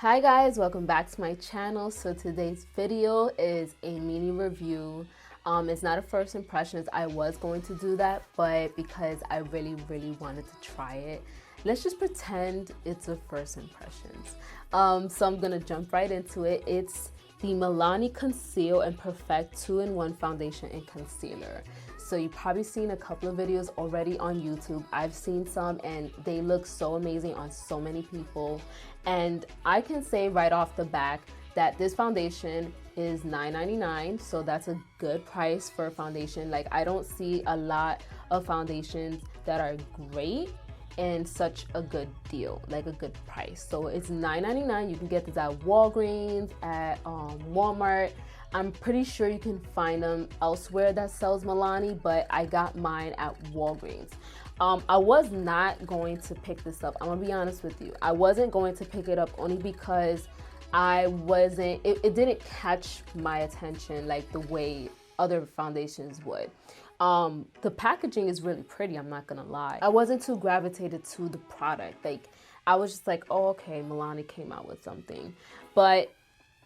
Hi guys, welcome back to my channel. So today's video is a mini review. It's not a first impressions. I was going to do that, but because I really wanted to try it, let's just pretend it's a first impressions. So I'm gonna jump right into it. It's the Milani Conceal and Perfect 2-in-1 Foundation and Concealer. So you've probably seen a couple of videos already on YouTube. I've seen some and they look so amazing on so many people. And I can say right off the back that this foundation is $9.99, so that's a good price for a foundation. Like, I don't see a lot of foundations that are great and such a good deal, like a good price. So it's $9.99. You can get this at Walgreens, at Walmart. I'm pretty sure you can find them elsewhere that sells Milani, but I got mine at Walgreens. I was not going to pick this up. I'm gonna be honest with you. I wasn't going to pick it up only because it didn't catch my attention like the way other foundations would. The packaging is really pretty, I'm not gonna lie. I wasn't too gravitated to the product. Like, I was just like, oh, okay, Milani came out with something. But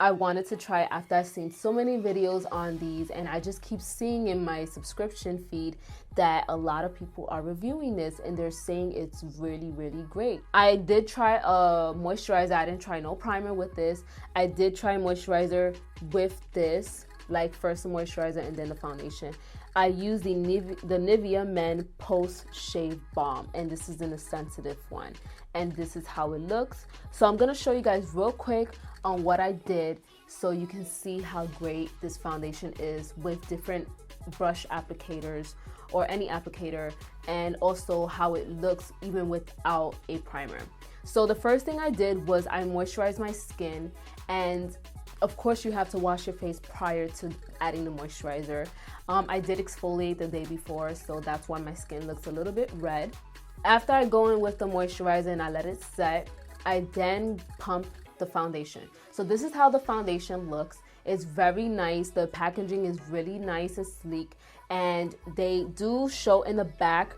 I wanted to try it after I've seen so many videos on these, and I just keep seeing in my subscription feed that a lot of people are reviewing this and they're saying it's really great. I did try a moisturizer. I didn't try no primer with this. I did try moisturizer with this, like first the moisturizer and then the foundation. I used the Nivea Men Post Shave Balm, and this is in a sensitive one, and this is how it looks. So I'm gonna show you guys real quick on what I did so you can see how great this foundation is with different brush applicators or any applicator, and also how it looks even without a primer. So the first thing I did was I moisturized my skin, and of course you have to wash your face prior to adding the moisturizer. I did exfoliate the day before, so that's why my skin looks a little bit red. After I go in with the moisturizer and I let it set, I then pump the foundation. So this is how the foundation looks. It's very nice. The packaging is really nice and sleek, and they do show in the back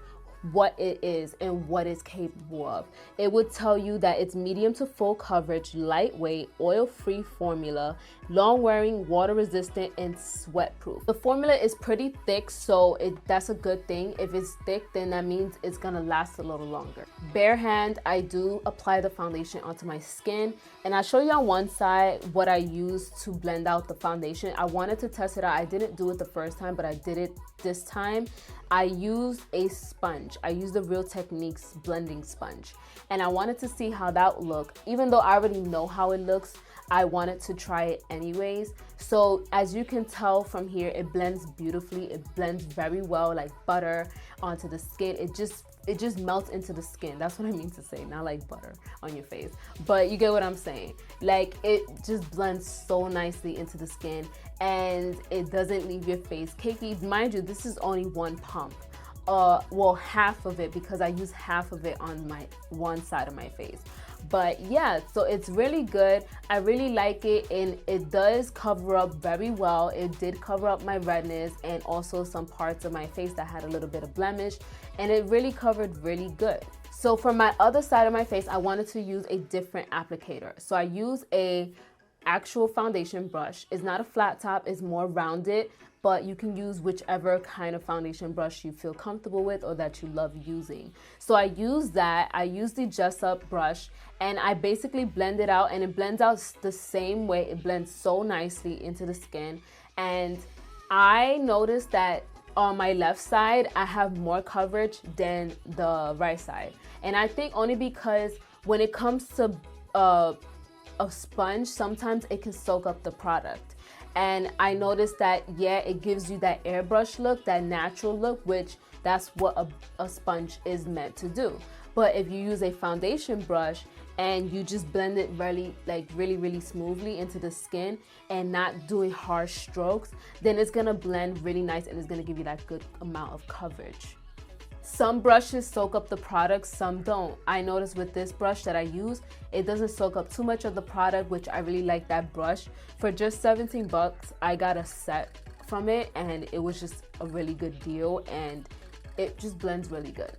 what it is and what it's capable of. It would tell you that it's medium to full coverage, lightweight, oil-free formula, long-wearing, water-resistant, and sweat-proof. The formula is pretty thick, so that's a good thing. If it's thick, then that means it's gonna last a little longer. Bare hand, I do apply the foundation onto my skin, and I'll show you on one side what I use to blend out the foundation. I wanted to test it out. I didn't do it the first time, but I did it this time. I used a sponge. I used the Real Techniques blending sponge, and I wanted to see how that would look. Even though I already know how it looks, I wanted to try it anyways. So as you can tell from here, it blends beautifully. It blends very well, like butter onto the skin. It just melts into the skin. That's what I mean to say, not like butter on your face, but you get what I'm saying. Like, it just blends so nicely into the skin, and it doesn't leave your face cakey. Mind you, this is only one pump. Well, half of it, because I use half of it on my one side of my face. But yeah, so it's really good. I really like it, and it does cover up very well. It did cover up my redness and also some parts of my face that had a little bit of blemish, and it really covered really good. So for my other side of my face, I wanted to use a different applicator. So I use a actual foundation brush. It's not a flat top, it's more rounded, but you can use whichever kind of foundation brush you feel comfortable with or that you love using. So I use that. I use the Just Up brush, and I basically blend it out, and it blends out the same way. It blends so nicely into the skin, and I noticed that on my left side, I have more coverage than the right side. And I think only because when it comes to a sponge, sometimes it can soak up the product. And I noticed that, yeah, it gives you that airbrush look, that natural look, which that's what a sponge is meant to do. But if you use a foundation brush and you just blend it really smoothly into the skin and not doing harsh strokes, then it's gonna blend really nice, and it's gonna give you that good amount of coverage. Some brushes soak up the product, some don't. I noticed with this brush that I use, it doesn't soak up too much of the product, which I really like that brush. For just 17 bucks, I got a set from it, and it was just a really good deal, and it just blends really good.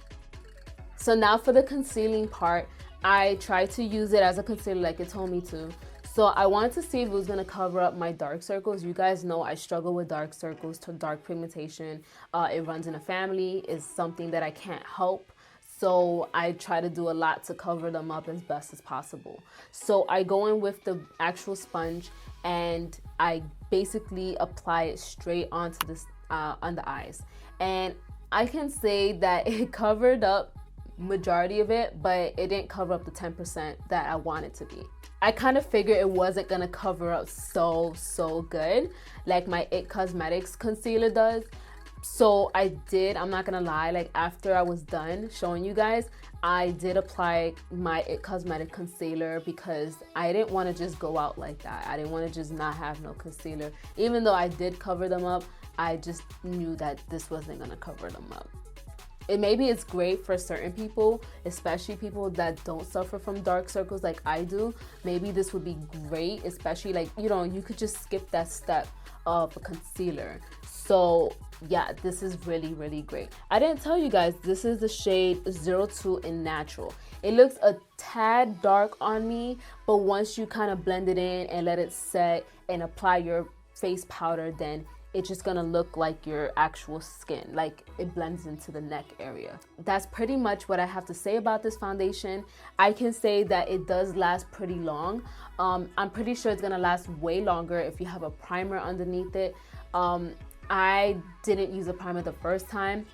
So now for the concealing part, I tried to use it as a concealer like it told me to. So I wanted to see if it was going to cover up my dark circles. You guys know I struggle with dark circles, to dark pigmentation. It runs in a family. It's something that I can't help. So I try to do a lot to cover them up as best as possible. So I go in with the actual sponge and I basically apply it straight onto this on the eyes. And I can say that it covered up majority of it, but it didn't cover up the 10% that I want it to be. I kind of figured it wasn't gonna cover up so good like my IT Cosmetics concealer does. So I did, I'm not gonna lie, like after I was done showing you guys, I did apply my IT Cosmetic concealer because I didn't want to just go out like that. I didn't want to just not have no concealer. Even though I did cover them up, I just knew that this wasn't gonna cover them up. Maybe it's great for certain people, especially people that don't suffer from dark circles like I do. Maybe this would be great, especially like, you know, you could just skip that step of a concealer. So yeah, this is really great. I didn't tell you guys, this is the shade 02 in Natural. It looks a tad dark on me, but once you kind of blend it in and let it set and apply your face powder, then it's just gonna look like your actual skin, like it blends into the neck area. That's pretty much what I have to say about this foundation. I can say that it does last pretty long. I'm pretty sure it's gonna last way longer if you have a primer underneath it. I didn't use a primer the first time,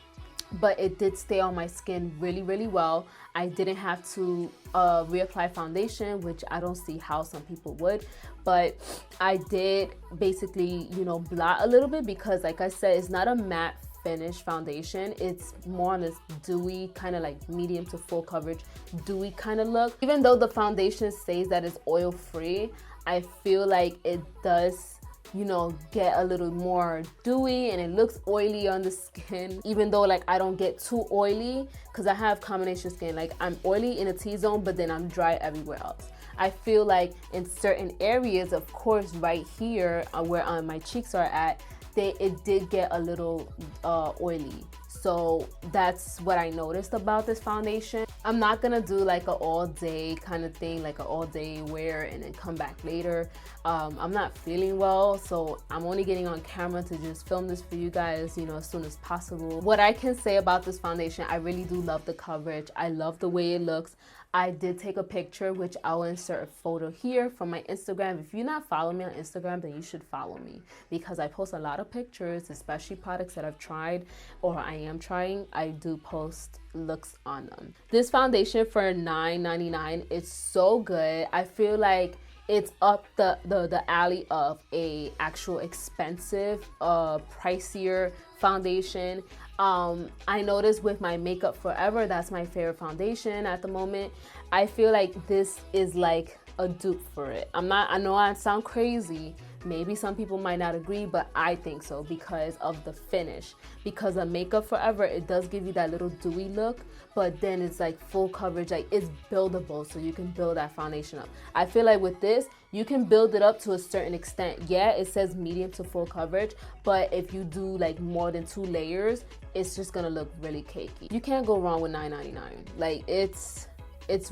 but it did stay on my skin really well. I didn't have to reapply foundation, which I don't see how some people would, but I did basically, you know, blot a little bit because like I said, it's not a matte finish foundation. It's more on this dewy, kind of like medium to full coverage, dewy kind of look. Even though the foundation says that it's oil free, I feel like it does, you know, get a little more dewy and it looks oily on the skin, even though like I don't get too oily because I have combination skin. Like I'm oily in a T-zone, but then I'm dry everywhere else. I feel like in certain areas, of course, right here where my cheeks are at, it did get a little oily. So that's what I noticed about this foundation. I'm not gonna do like an all day kind of thing, like an all day wear and then come back later. I'm not feeling well, so I'm only getting on camera to just film this for you guys, you know, as soon as possible. What I can say about this foundation, I really do love the coverage. I love the way it looks. I did take a picture, which I'll insert a photo here from my Instagram. If you're not following me on Instagram, then you should follow me because I post a lot of pictures, especially products that I've tried or I am trying. I do post looks on them. This foundation for $9.99, it's so good. I feel like it's up the alley of a actual expensive, pricier foundation. I noticed with my Makeup Forever, that's my favorite foundation at the moment. I feel like this is like a dupe for it. I know I sound crazy. Maybe some people might not agree, but I think so because of the finish. Because of Makeup Forever, it does give you that little dewy look, but then it's like full coverage, like it's buildable, so you can build that foundation up. I feel like with this, you can build it up to a certain extent. Yeah, it says medium to full coverage, but if you do like more than 2 layers, it's just gonna look really cakey. You can't go wrong with $9.99. Like it's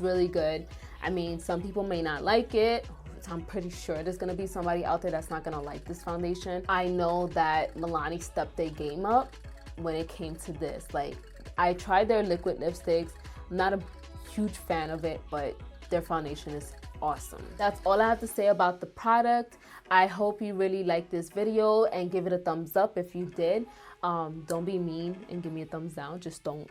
really good. I mean, some people may not like it. I'm pretty sure there's gonna be somebody out there that's not gonna like this foundation. I know that Milani stepped their game up when it came to this. Like, I tried their liquid lipsticks. I'm not a huge fan of it, but their foundation is awesome. That's all I have to say about the product. I hope you really liked this video and give it a thumbs up if you did. Don't be mean and give me a thumbs down. Just don't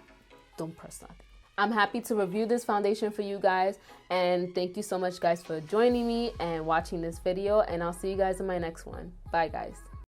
press nothing. I'm happy to review this foundation for you guys, and thank you so much guys for joining me and watching this video, and I'll see you guys in my next one. Bye guys.